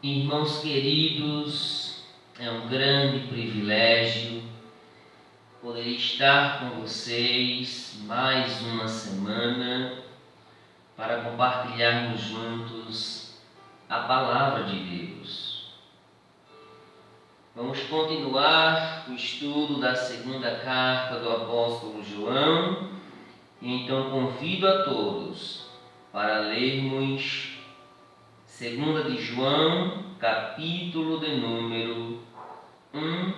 Irmãos queridos, é um grande privilégio poder estar com vocês mais uma semana para compartilharmos juntos a Palavra de Deus. Vamos continuar o estudo da segunda carta do apóstolo João e então convido a todos para lermos 2 de João, capítulo de número 1,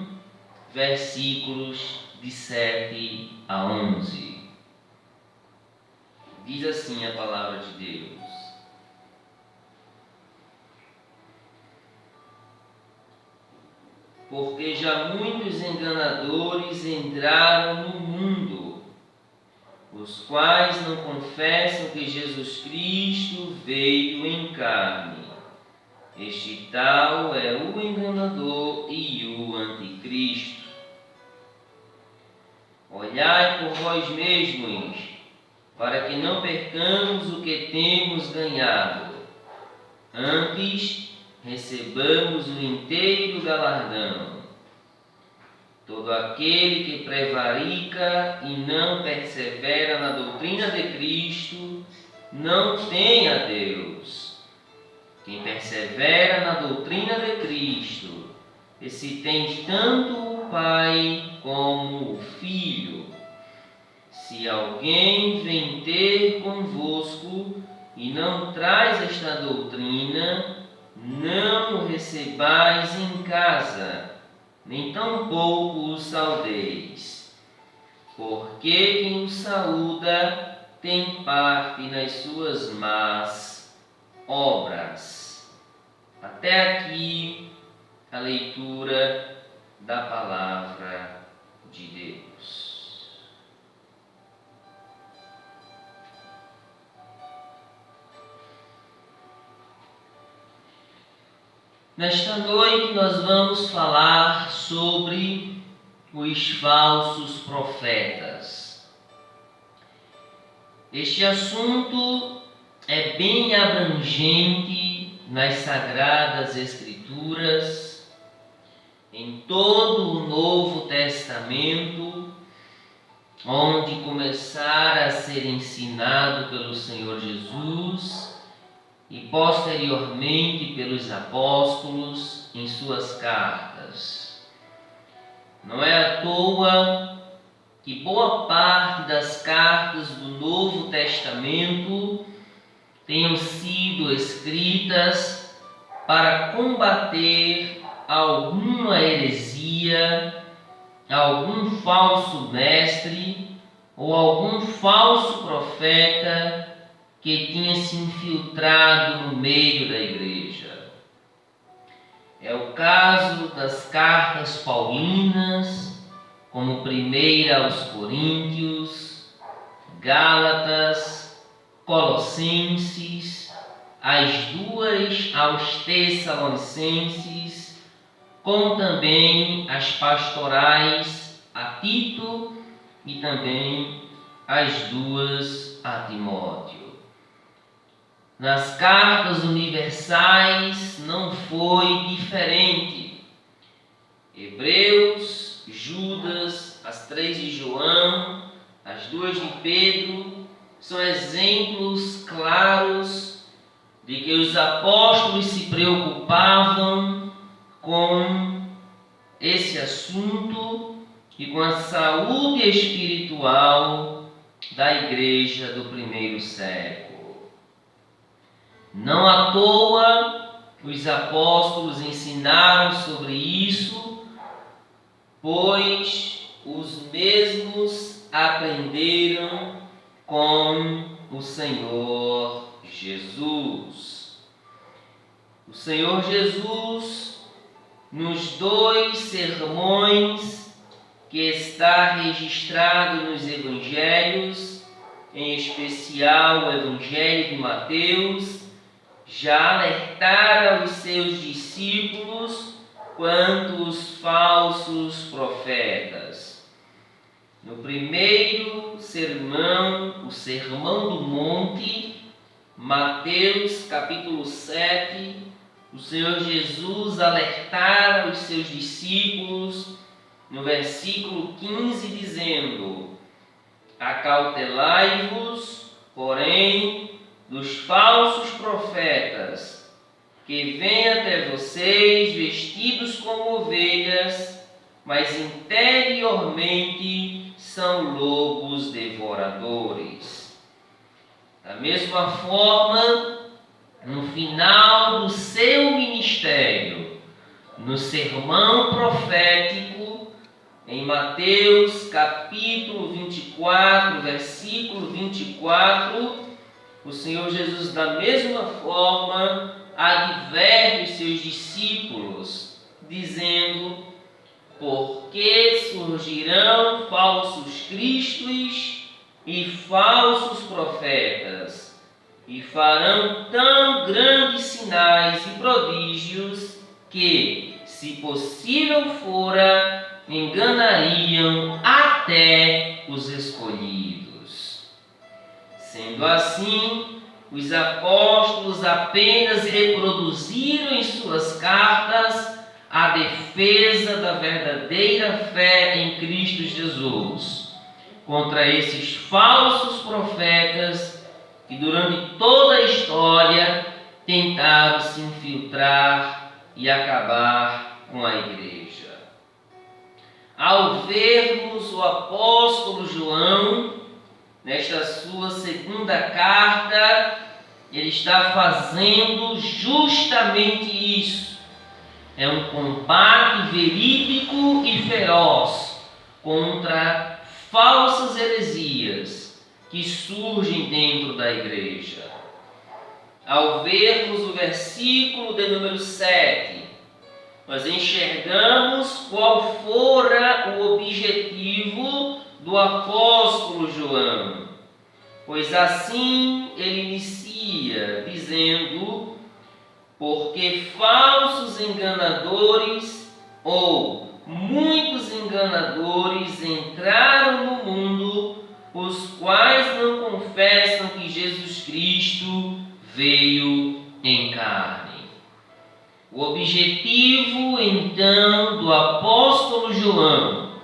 versículos de 7 a 11. Diz assim a palavra de Deus: Porque já muitos enganadores entraram no mundo, os quais não confessam que Jesus Cristo veio em carne. Este tal é o enganador e o anticristo. Olhai por vós mesmos, para que não percamos o que temos ganhado. Antes, recebamos o inteiro galardão. Todo aquele que prevarica e não persevera na doutrina de Cristo, não tem a Deus. Quem persevera na doutrina de Cristo, esse tem tanto o Pai como o Filho. Se alguém vem ter convosco e não traz esta doutrina, não o recebais em casa, nem tampouco o saudeis. Porque quem o saúda tem parte nas suas más obras. Até aqui a leitura da palavra de Deus. Nesta noite nós vamos falar sobre os falsos profetas. Este assunto é bem abrangente nas Sagradas Escrituras, em todo o Novo Testamento, onde começar a ser ensinado pelo Senhor Jesus e posteriormente pelos apóstolos em suas cartas. Não é à toa que boa parte das cartas do Novo Testamento tenham sido escritas para combater alguma heresia, algum falso mestre ou algum falso profeta que tinha se infiltrado no meio da igreja. É o caso das cartas paulinas, como 1 aos Coríntios, Gálatas, Colossenses, as 2 aos Tessalonicenses, como também as pastorais a Tito e também as 2 a Timóteo. Nas cartas universais não foi diferente. Hebreus, Judas, as 3 de João, as 2 de Pedro, são exemplos claros de que os apóstolos se preocupavam com esse assunto e com a saúde espiritual da igreja do primeiro século. Não à toa os apóstolos ensinaram sobre isso, pois os mesmos aprenderam com o Senhor Jesus. O Senhor Jesus, nos 2 sermões que está registrado nos Evangelhos, em especial o Evangelho de Mateus, já alertara os seus discípulos quanto os falsos profetas. No primeiro sermão, o Sermão do Monte, Mateus capítulo 7, o Senhor Jesus alertara os seus discípulos no versículo 15, dizendo: acautelai-vos, porém, dos falsos profetas, que vêm até vocês vestidos como ovelhas, mas interiormente são lobos devoradores. Da mesma forma, no final do seu ministério, no sermão profético, em Mateus capítulo 24, versículo 24, o Senhor Jesus, da mesma forma, adverte os seus discípulos, dizendo: porque surgirão falsos cristos e falsos profetas, e farão tão grandes sinais e prodígios que, se possível fora, enganariam até os escolhidos. Sendo assim, os apóstolos apenas reproduziram em suas cartas a defesa da verdadeira fé em Cristo Jesus contra esses falsos profetas que durante toda a história tentaram se infiltrar e acabar com a igreja. Ao vermos o apóstolo João, nesta sua segunda carta, ele está fazendo justamente isso. É um combate verídico e feroz contra falsas heresias que surgem dentro da igreja. Ao vermos o versículo de número 7, nós enxergamos qual fora o objetivo do apóstolo João, pois assim ele inicia dizendo: porque falsos enganadores ou muitos enganadores entraram no mundo, os quais não confessam que Jesus Cristo veio em carne. O objetivo, então, do apóstolo João,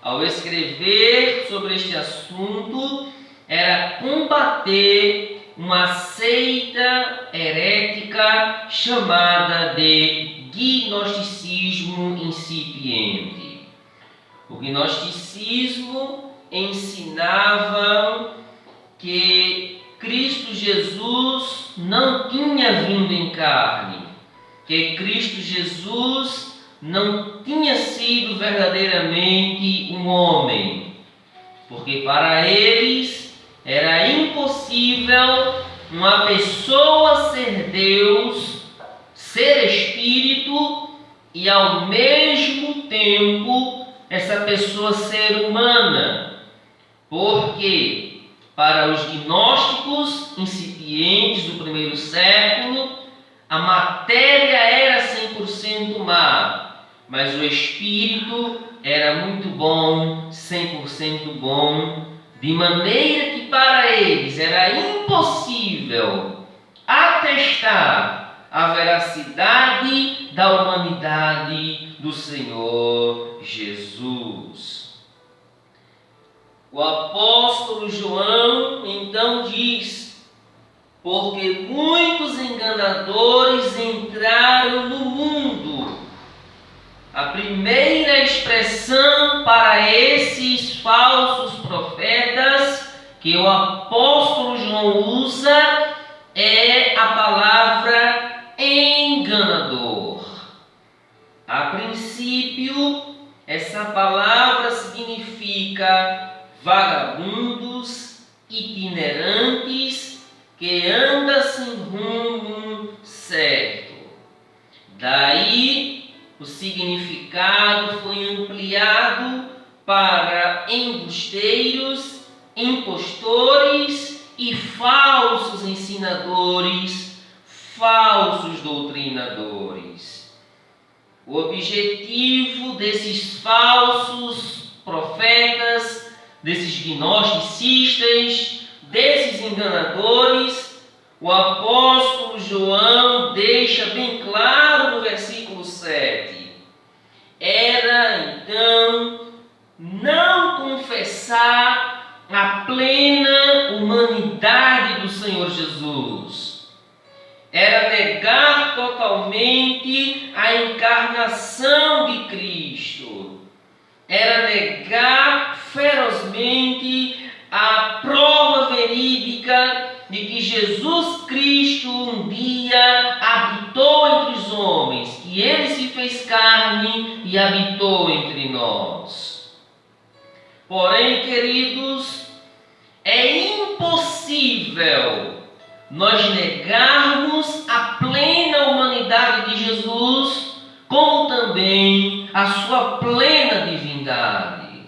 ao escrever sobre este assunto, era combater uma seita herética chamada de gnosticismo incipiente. O gnosticismo ensinava que Cristo Jesus não tinha vindo em carne, que Cristo Jesus não tinha sido verdadeiramente um homem, porque para eles era impossível uma pessoa ser Deus, ser Espírito e ao mesmo tempo essa pessoa ser humana, porque para os gnósticos incipientes do primeiro século, a matéria era 100% má, mas o espírito era muito bom, 100% bom, de maneira que para eles era impossível atestar a veracidade da humanidade do Senhor Jesus. O apóstolo João então diz: porque muitos enganadores entraram no mundo. A primeira expressão para esses falsos profetas que o apóstolo João usa é a palavra enganador. A princípio, essa palavra significa vagabundos, itinerantes, que andam sem rumo certo. Daí, o significado foi ampliado para embusteiros, impostores e falsos ensinadores, falsos doutrinadores. O objetivo desses falsos profetas, desses gnosticistas, desses enganadores, o apóstolo João deixa bem claro no versículo 7. Era então não confessar a plena humanidade do Senhor Jesus. Era negar totalmente a encarnação de Cristo. Era negar ferozmente a prova verídica de que Jesus Cristo um dia habitou entre os homens, que Ele se fez carne e habitou entre nós. Porém, queridos, é impossível nós negarmos a plena humanidade de Jesus, como também a sua plena divindade.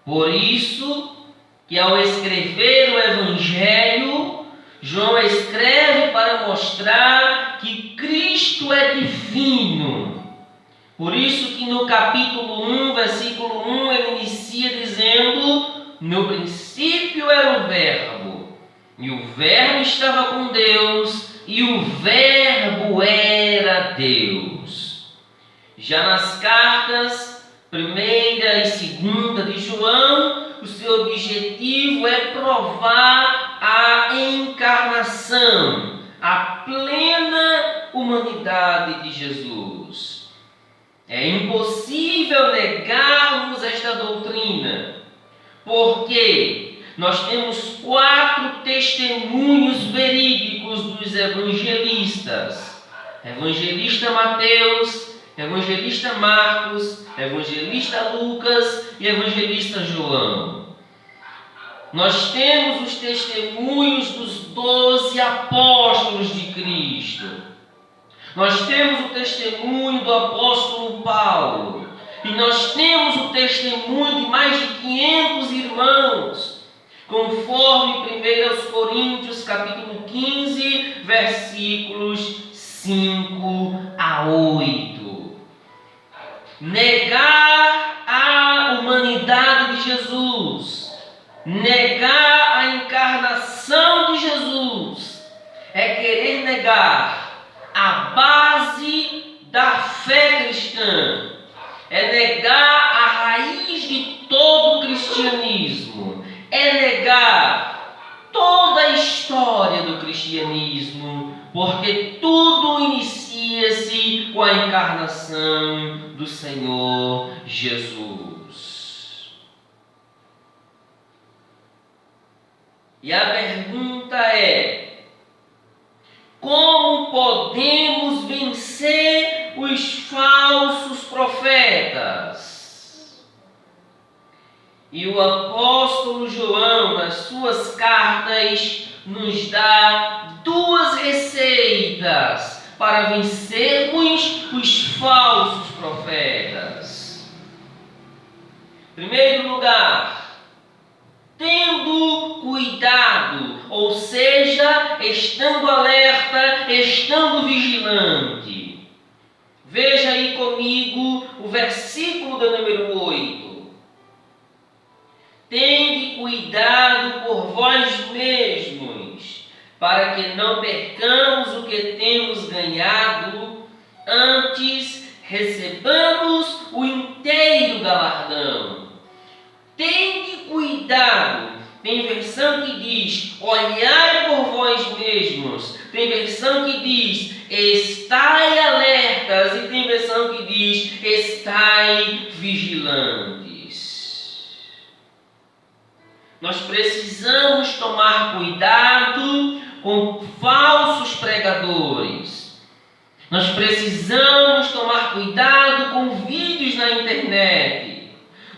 Por isso que ao escrever o Evangelho, João escreve para mostrar que Cristo é divino. Por isso que no capítulo 1, versículo 1, ele inicia dizendo: no princípio era o Verbo, e o Verbo estava com Deus, e o Verbo era Deus. Já nas cartas 1ª e 2ª de João, o seu objetivo é provar a encarnação, a plena humanidade de Jesus. É impossível negarmos esta doutrina, porque nós temos 4 testemunhos verídicos dos evangelistas: evangelista Mateus, evangelista Marcos, evangelista Lucas e evangelista João. Nós temos os testemunhos dos 12 apóstolos de Cristo. Nós temos o testemunho do apóstolo Paulo. E nós temos o testemunho de mais de 500 irmãos, conforme 1 Coríntios capítulo 15, versículos 5 a 8. Negar a humanidade de Jesus, negar a encarnação de Jesus, é querer negar a base da fé cristã, é negar a raiz de todo o cristianismo, é negar toda a história do cristianismo, porque tudo inicia-se com a encarnação do Senhor Jesus. E a pergunta é: como podemos vencer os falsos profetas? E o apóstolo João, nas suas cartas, nos dá 2 receitas para vencermos os falsos profetas. Em primeiro lugar, tendo cuidado, ou seja, estando alerta, estando vigilante. Veja aí comigo o versículo do número 8. Tende cuidado por vós mesmos, para que não percamos o que temos ganhado, antes recebamos o inteiro galardão. Tende cuidado. Tem versão que diz: olhai por vós mesmos. Tem versão que diz: estai alertas. E tem versão que diz: estai vigilantes. Nós precisamos tomar cuidado com falsos pregadores. Nós precisamos tomar cuidado com vídeos na internet.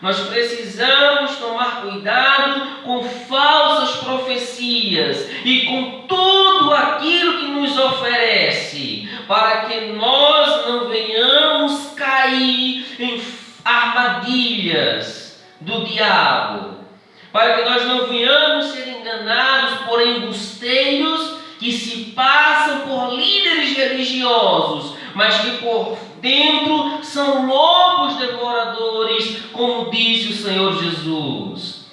Nós precisamos tomar cuidado com falsas profecias e com tudo aquilo que nos oferece, para que nós não venhamos cair em armadilhas do diabo, para que nós não venhamos ser enganados por embusteiros que se passam por líderes religiosos, mas que por dentro são lobos devoradores, como disse o Senhor Jesus.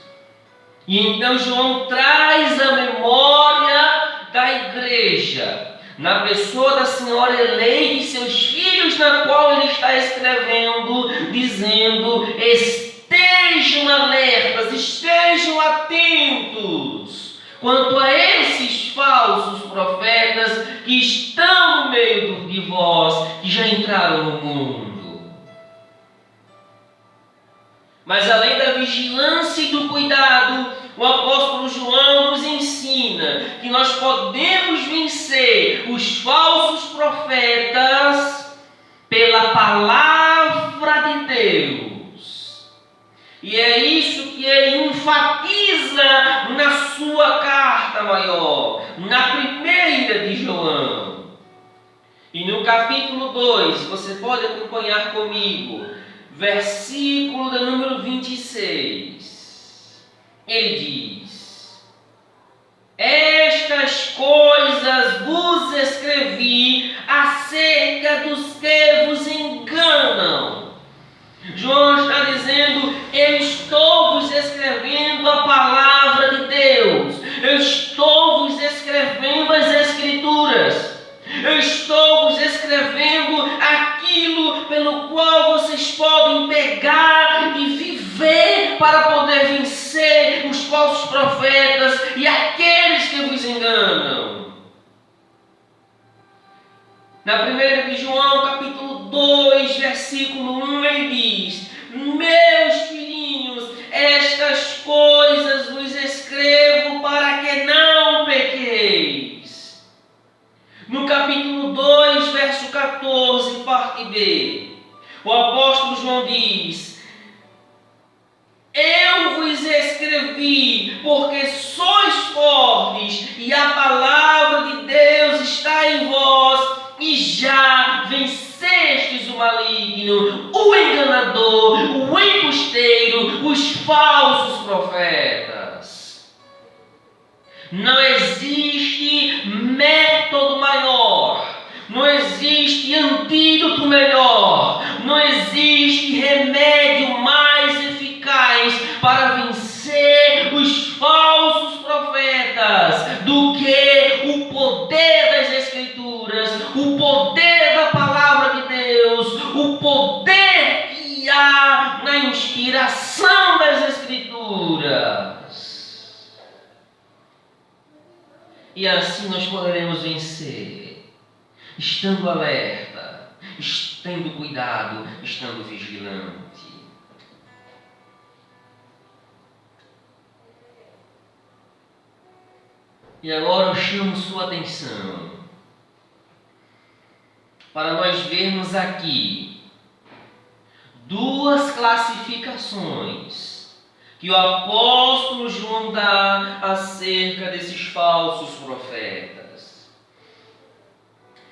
E então João traz a memória da igreja, na pessoa da senhora eleita e seus filhos, na qual ele está escrevendo, dizendo: estejam alertas, estejam atentos quanto a esses falsos profetas que estão no meio de vós, que já entraram no mundo. Mas além da vigilância e do cuidado, o apóstolo João nos ensina que nós podemos vencer os falsos profetas pela palavra de Deus. E é isso que ele enfatiza na sua carta maior, na primeira de João. E no capítulo 2, você pode acompanhar comigo, versículo de número 26. Ele diz: estas coisas vos escrevi acerca dos que vos enganam. João está dizendo: eu estou vos escrevendo a palavra de Deus, eu estou vos escrevendo as Escrituras, eu estou vos escrevendo aquilo pelo qual vocês podem pegar e viver para poder vencer os falsos profetas e aqueles que vos enganam. Na primeira de João, capítulo 2, versículo 1, ele diz: meus filhinhos, estas coisas vos escrevo para que não pequeis. No capítulo 2, verso 14, parte B, o apóstolo João diz: eu vos escrevi porque sois fortes e a palavra de Deus está em vós e já vencestes o maligno, o enganador, o embusteiro, os falsos profetas. Não existe método maior, não existe antídoto melhor, não existe remédio mais eficaz para vencer os falsos profetas do que o poder das Escrituras, o poder da palavra de Deus, o poder que há na inspiração das Escrituras. E assim nós poderemos vencer, estando alerta, tendo cuidado, estando vigilante. E agora eu chamo sua atenção para nós vermos aqui duas classificações que o apóstolo João dá acerca desses falsos profetas.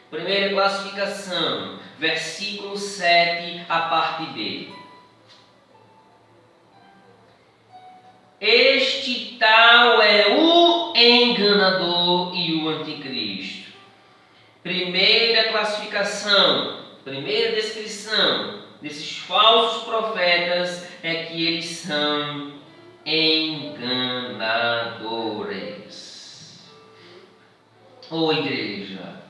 Primeira classificação, versículo 7, a parte B. Este tal é o enganador e o anticristo. Primeira classificação, primeira descrição desses falsos profetas é que eles são enganadores. Ô igreja,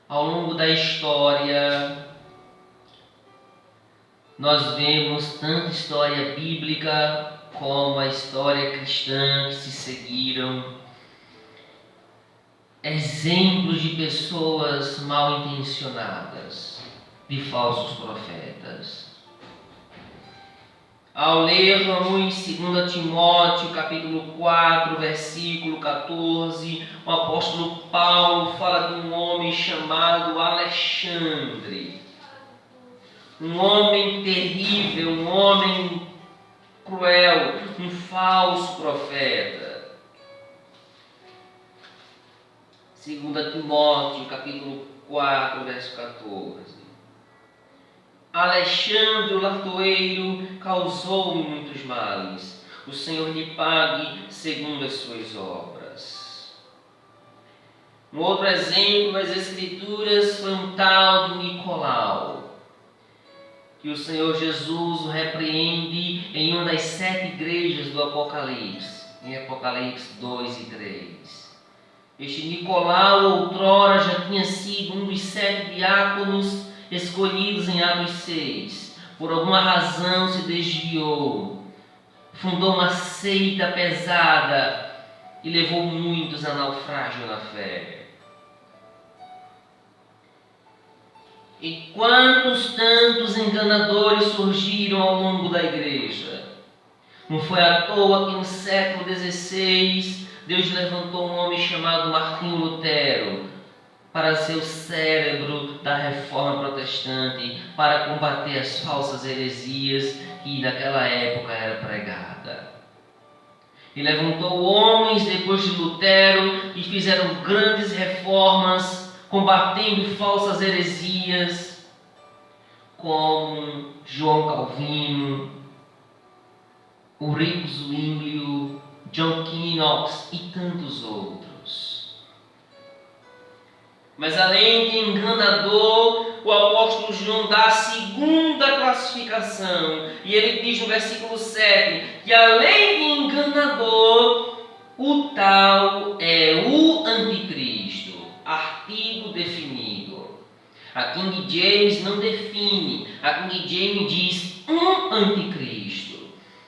ao longo da história, nós vemos tanta história bíblica como a história cristã que se seguiram, exemplos de pessoas mal intencionadas, de falsos profetas. Ao lermos em 2 Timóteo, capítulo 4, versículo 14, o apóstolo Paulo fala de um homem chamado Alexandre. Um homem terrível, um homem cruel, um falso profeta. 2 Timóteo, capítulo 4, verso 14. Alexandre, o latoeiro, causou-me muitos males. O Senhor lhe pague segundo as suas obras. Um outro exemplo nas Escrituras foi um tal de Nicolau, que o Senhor Jesus o repreende em uma das 7 igrejas do Apocalipse, em Apocalipse 2 e 3. Este Nicolau outrora já tinha sido um dos 7 diáconos escolhidos em Atos 6. Por alguma razão se desviou, fundou uma seita pesada e levou muitos a naufrágio na fé. E quantos tantos enganadores surgiram ao longo da igreja? Não foi à toa que no século XVI Deus levantou um homem chamado Martinho Lutero para ser o cérebro da reforma protestante, para combater as falsas heresias que naquela época era pregada. E levantou homens depois de Lutero que fizeram grandes reformas, combatendo falsas heresias, como João Calvino, Ulrico Zwinglio, John Knox e tantos outros. Mas além de enganador, o apóstolo João dá a segunda classificação. E ele diz no versículo 7 que além de enganador, o tal é o anticristo. Artigo definido. A King James não define. A King James diz um anticristo.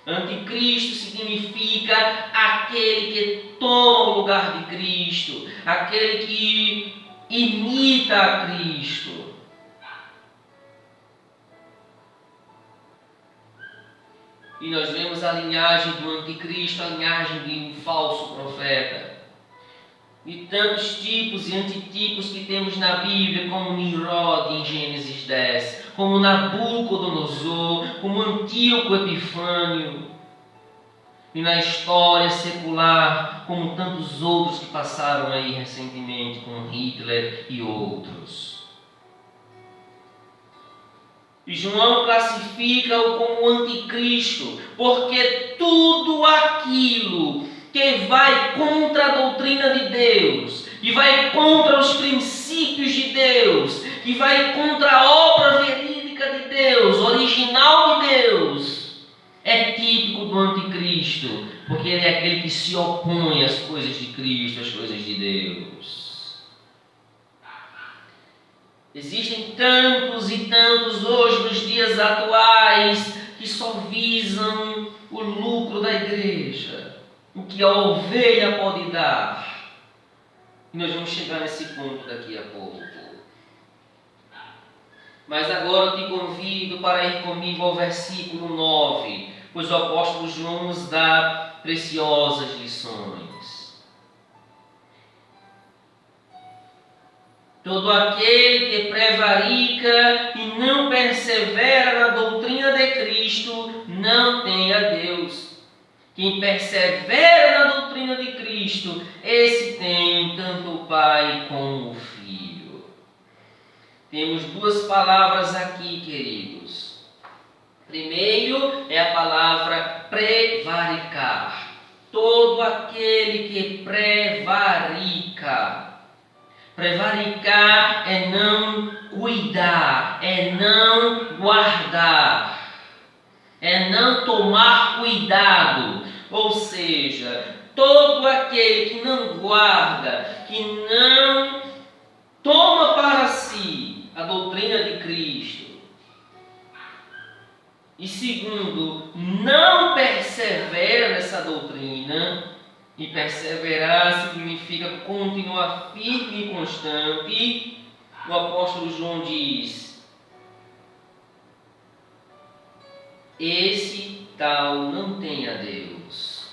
Anticristo significa aquele que toma o lugar de Cristo, aquele que imita a Cristo. E nós vemos a linhagem do anticristo, a linhagem de um falso profeta. E tantos tipos e antitipos que temos na Bíblia, como Nimrod em Gênesis 10, como Nabucodonosor, como Antíoco Epifânio, e na história secular, como tantos outros que passaram aí recentemente, como Hitler e outros. E João classifica-o como anticristo, porque tudo aquilo que vai contra a doutrina de Deus, que vai contra os princípios de Deus, que vai contra a obra verídica de Deus, original de Deus, é típico do anticristo, porque ele é aquele que se opõe às coisas de Cristo, às coisas de Deus. Existem tantos e tantos hoje nos dias atuais que só visam o lucro da igreja, o que a ovelha pode dar. E nós vamos chegar nesse ponto daqui a pouco. Mas agora eu te convido para ir comigo ao versículo 9, pois o apóstolo João nos dá preciosas lições. Todo aquele que prevarica e não persevera na doutrina de Cristo não tem a Deus. Quem persevera na doutrina de Cristo, esse tem tanto o Pai como o Filho. Temos duas palavras aqui, queridos. Primeiro é a palavra prevaricar. Todo aquele que prevarica. Prevaricar é não cuidar, é não guardar, é não tomar cuidado. Ou seja, todo aquele que não guarda, que não toma para si a doutrina de Cristo, e segundo, não persevera nessa doutrina, e perseverar significa continuar firme e constante. O apóstolo João diz: esse tal não tem a Deus.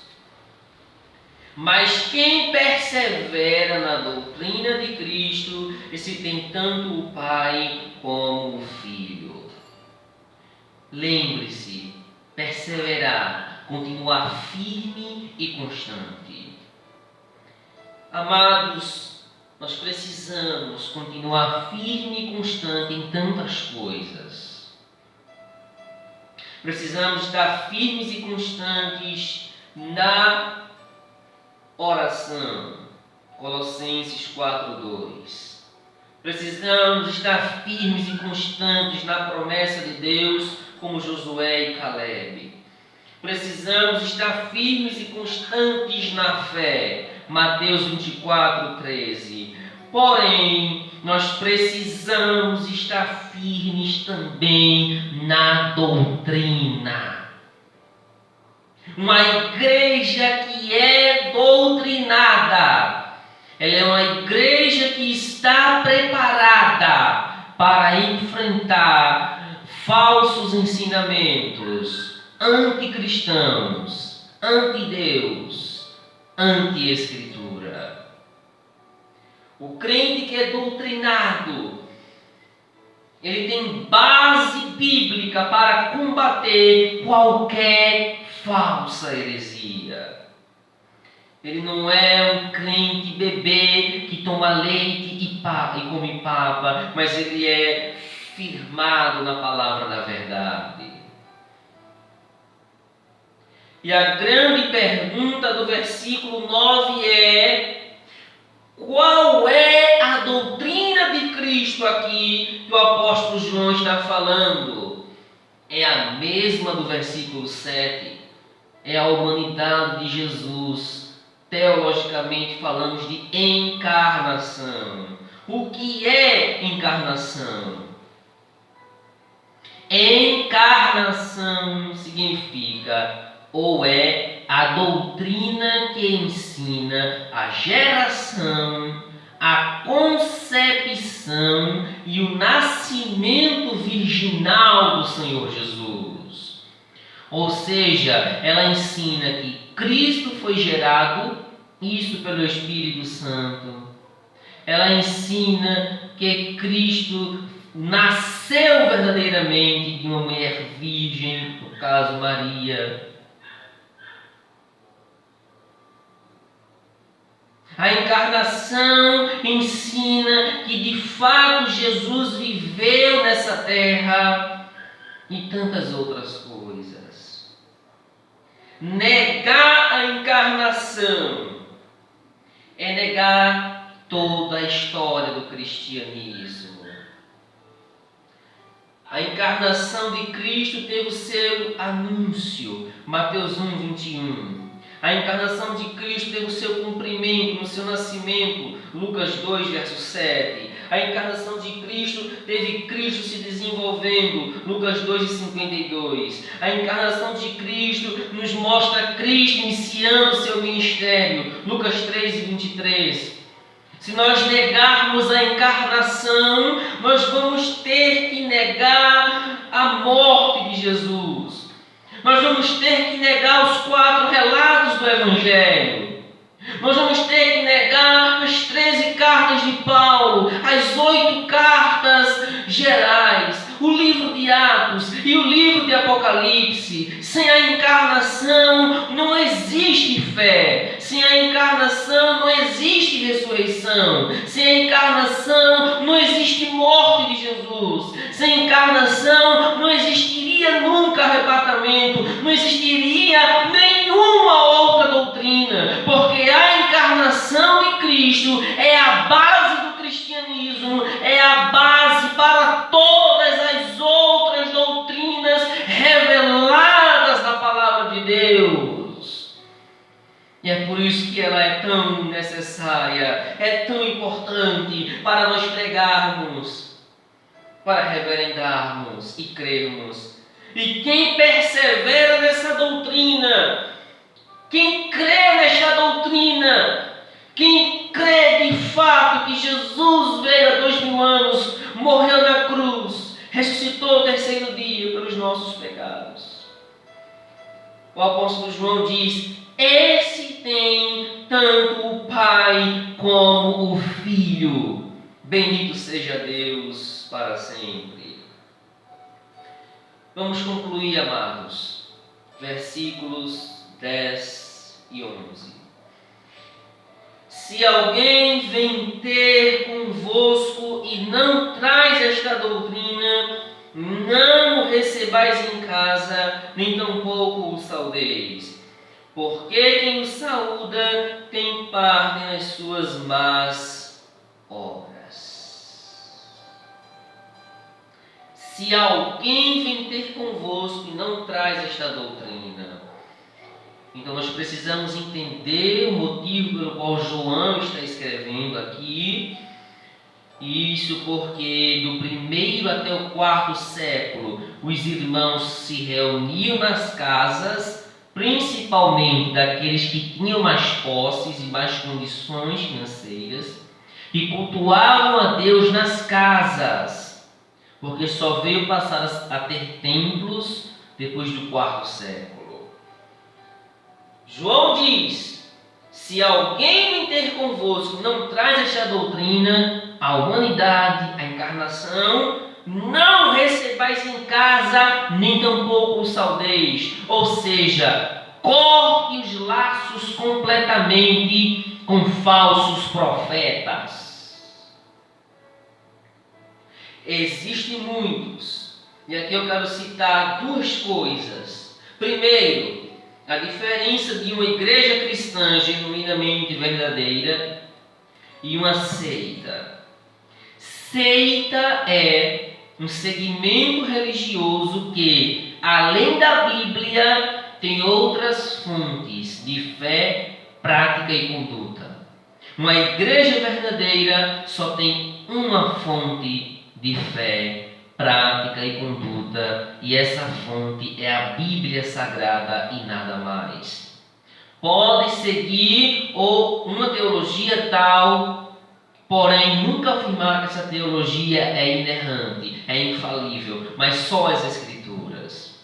Mas quem persevera na doutrina de Cristo, esse tem tanto o Pai como o Filho. Lembre-se, perseverar, continuar firme e constante. Amados, nós precisamos continuar firme e constante em tantas coisas. Precisamos estar firmes e constantes na oração. Colossenses 4:2. Precisamos estar firmes e constantes na promessa de Deus, como Josué e Caleb. Precisamos estar firmes e constantes na fé, Mateus 24:13. Porém, nós precisamos estar firmes também na doutrina. Uma igreja que é doutrinada, ela é uma igreja que está preparada para enfrentar falsos ensinamentos, anticristãos, anti-Deus, anti-Escritura. O crente que é doutrinado, ele tem base bíblica para combater qualquer falsa heresia. Ele não é um crente bebê que toma leite e come papa, mas ele é firmado na palavra da verdade. E a grande pergunta do versículo 9 é: qual é a doutrina de Cristo aqui que o apóstolo João está falando? É a mesma do versículo 7. É a humanidade de Jesus. Teologicamente falamos de encarnação. O que é encarnação? Encarnação significa ou é a doutrina que ensina a geração, a concepção e o nascimento virginal do Senhor Jesus. Ou seja, ela ensina que Cristo foi gerado, isso pelo Espírito Santo. Ela ensina que Cristo nasceu verdadeiramente de uma mulher virgem, no caso Maria. A encarnação ensina que de fato Jesus viveu nessa terra e tantas outras coisas. Negar a encarnação é negar toda a história do cristianismo. A encarnação de Cristo teve o seu anúncio, Mateus 1:21. A encarnação de Cristo teve o seu cumprimento no seu nascimento, Lucas 2, verso 7. A encarnação de Cristo teve Cristo se desenvolvendo, Lucas 2:52. A encarnação de Cristo nos mostra Cristo iniciando o seu ministério, Lucas 3:23. Se nós negarmos a encarnação, nós vamos ter que negar a morte de Jesus. Nós vamos ter que negar os 4 relatos do Evangelho. Nós vamos ter que negar as 13 cartas de Paulo, as 8 cartas gerais, o livro de Atos e o livro de Apocalipse. Sem a encarnação não existe fé. Sem a encarnação não existe ressurreição. Sem a encarnação não existe morte de Jesus. Sem a encarnação não existiria nunca arrebatamento. Não existiria nenhuma outra doutrina. Porque a encarnação de Cristo é a base do cristianismo. É a base para todas as outras doutrinas reveladas na palavra de Deus. E é por isso que ela é tão necessária, é tão importante para nós pregarmos, para reverendarmos e crermos. E quem persevera nessa doutrina, quem crê nesta doutrina, quem crê de fato que Jesus veio há 2000 anos, morreu na cruz, ressuscitou no 3º dia pelos nossos pecados. O apóstolo João diz: esse tem tanto o Pai como o Filho. Bendito seja Deus para sempre. Vamos concluir, amados. Versículos 10 e 11. Se alguém vem ter convosco e não traz esta doutrina, não o recebais em casa, nem tampouco o saudeis. Porque quem o saúda tem parte nas suas más obras. Se alguém vem ter convosco e não traz esta doutrina, Então nós precisamos entender o motivo pelo qual João está escrevendo aqui. Isso porque do 1º até o 4º século os irmãos se reuniam nas casas, principalmente daqueles que tinham mais posses e mais condições financeiras, e cultuavam a Deus nas casas, porque só veio passar a ter templos depois do 4º século. João diz: se alguém vir convosco não traz esta doutrina, a humanidade, a encarnação, não recebais em casa, nem tampouco o saudeis. Ou seja, corte os laços completamente com falsos profetas. Existem muitos, e aqui eu quero citar 2 coisas. Primeiro, a diferença de uma igreja cristã genuinamente verdadeira e uma seita. Seita é um segmento religioso que, além da Bíblia, tem outras fontes de fé, prática e conduta. Uma igreja verdadeira só tem uma fonte de fé, prática e conduta, e essa fonte é a Bíblia Sagrada e nada mais. Pode seguir uma teologia tal, porém nunca afirmar que essa teologia é inerrante, é infalível, mas só as Escrituras.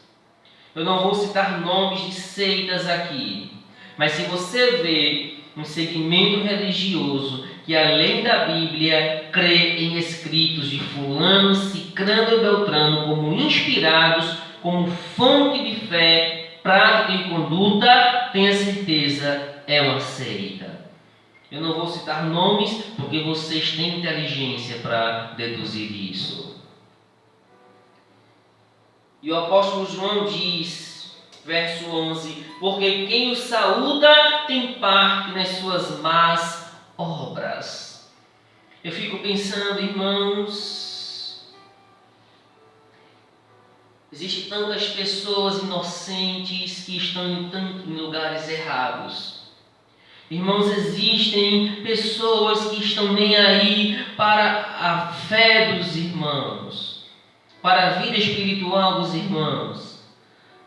Eu não vou citar nomes de seitas aqui, mas se você vê um segmento religioso que, além da Bíblia, crê em escritos de fulano, cicrano e beltrano como inspirados, como fonte de fé, prática e conduta, tenha certeza, é uma seita. Eu não vou citar nomes porque vocês têm inteligência para deduzir isso. E o apóstolo João diz, verso 11: porque quem o saúda tem parte nas suas más obras. Eu fico pensando, irmãos, existem tantas pessoas inocentes que estão em lugares errados. Irmãos, existem pessoas que estão nem aí para a fé dos irmãos, para a vida espiritual dos irmãos.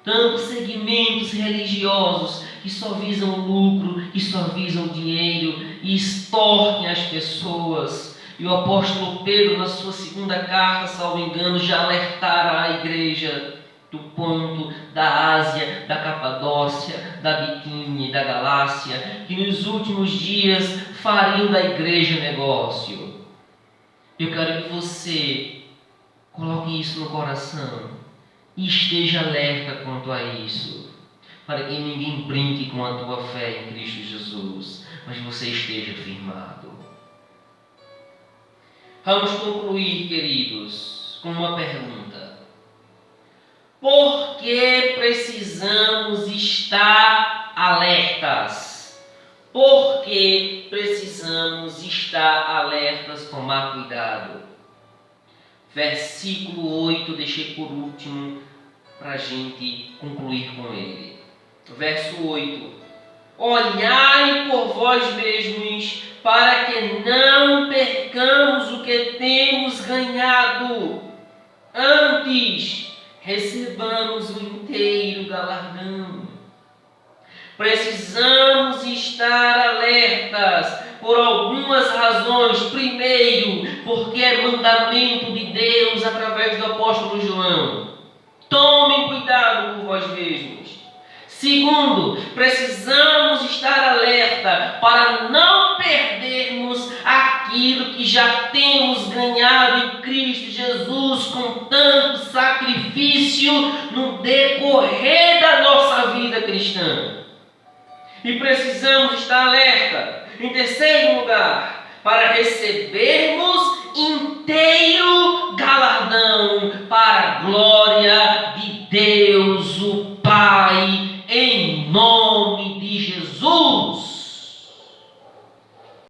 Tantos segmentos religiosos que só visam o lucro, que só visam o dinheiro e extorquem as pessoas. E o apóstolo Pedro, na sua 2ª carta, salvo engano, já alertara a igreja do Ponto, da Ásia, da Capadócia, da Bitínia e da Galácia, que nos últimos dias fariam da igreja negócio. Eu quero que você coloque isso no coração e esteja alerta quanto a isso, para que ninguém brinque com a tua fé em Cristo Jesus, mas você esteja firmado. Vamos concluir, queridos, com uma pergunta. Por que precisamos estar alertas? Por que precisamos estar alertas, tomar cuidado? Versículo 8, deixei por último para a gente concluir com ele. Verso 8: olhai por vós mesmos, para que não percamos o que temos ganhado. Antes, recebamos o inteiro galardão. Precisamos estar alertas por algumas razões. Primeiro, porque é mandamento de Deus através do apóstolo João. Tomem cuidado por vós mesmos. Segundo, precisamos estar alerta para não perdermos aquilo que já temos ganhado em Cristo Jesus com tanto sacrifício no decorrer da nossa vida cristã. E precisamos estar alerta, em terceiro lugar, para recebermos inteiro